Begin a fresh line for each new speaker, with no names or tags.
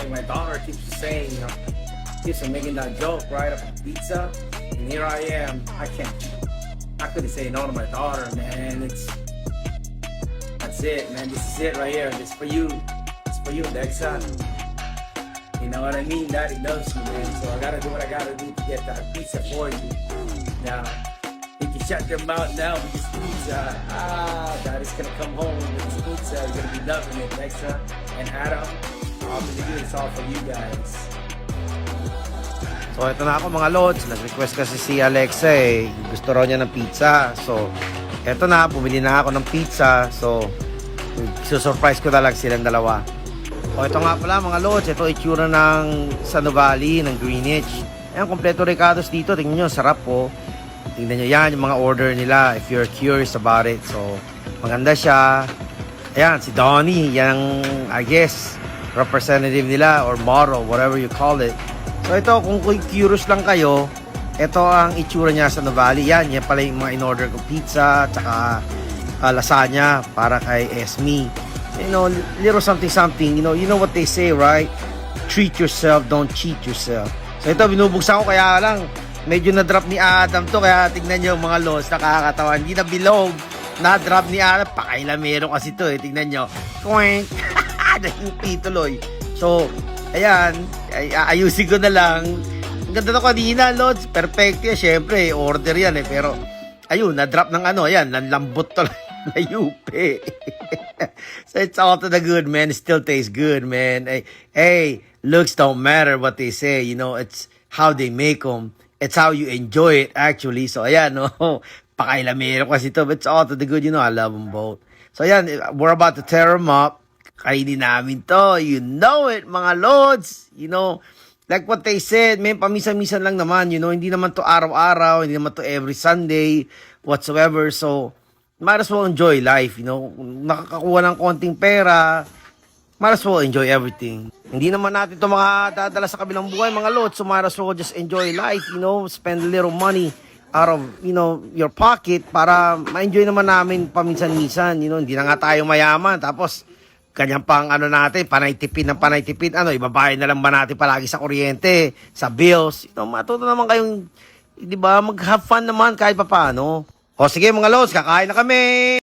like my daughter keeps saying, keeps on making that joke, right, about pizza. And here I am. I couldn't say no to my daughter, man. That's it, man. This is it right here. This is for you. It's for you, Dexa. You know what I mean? Daddy loves you, man. So I gotta do what I gotta do to get that pizza for you. Now, you can shut your mouth now with this pizza. Daddy's gonna come home with this pizza. You're gonna be loving it, Dexa. And Adam, all to do it's all for you guys.
So ito na ako mga lods, nag-request kasi si Alexa eh, gusto raw niya ng pizza. So ito na, bumili na ako ng pizza. So susurprise ko na lang silang dalawa. O ito nga pala mga lods, ito itsura ng Sano Valley, ng Greenwich. Ayan, kompleto Ricardo's dito, tingnan nyo, sarap po. Tingnan nyo yan, yung mga order nila if you're curious about it. So maganda siya. Ayan, si Donnie, yung I guess representative nila or model, whatever you call it. So ito, kung curious lang kayo, ito ang itsura niya sa Nuvali. Yan pala yung mga in-order ko, pizza, tsaka lasagna para kay Esme. You know, little something, you know what they say, right? Treat yourself, don't cheat yourself. So ito, binubuksan ko, kaya lang, medyo na-drop ni Adam to, kaya tignan nyo mga lods, nakakatawa. Hindi na bilog, na-drop ni Adam, pakailamero kasi to tignan nyo. Kwink! Nahipi tuloy. So, ayan, ayusin ko na lang. Ang ganda na kanina, lods. Perfect yan. Siyempre, order yan eh. Pero, ayun, na-drop ng ayan, nanlambot talaga na yupi. So, it's all to the good, man. It still tastes good, man. Hey, looks don't matter what they say. You know, it's how they make them. It's how you enjoy it, actually. So, ayan, no. Pakailamero kasi to. But it's all to the good. You know, I love them both. So, ayan, we're about to tear them up. Kainin namin to. You know it, mga lods. You know, like what they said, man, pamisa-misan lang naman. You know, hindi naman to araw-araw. Hindi naman to every Sunday, whatsoever. So, might as well enjoy life, you know. Nakakakuha ng konting pera, might as well enjoy everything. Hindi naman natin to mga dadala sa kabilang buhay, mga lods. So, might as well just enjoy life, you know. Spend a little money out of, you know, your pocket para ma-enjoy naman namin paminsan-minsan. You know, hindi na nga tayo mayaman. Tapos, kanyang pang natin, panay-tipid ng panay-tipid. Ibabayad na lang ba natin palagi sa kuryente, sa bills. You know, matuto naman kayong, di ba, mag-have fun naman kahit pa paano. O sige mga lods, kakain na kami!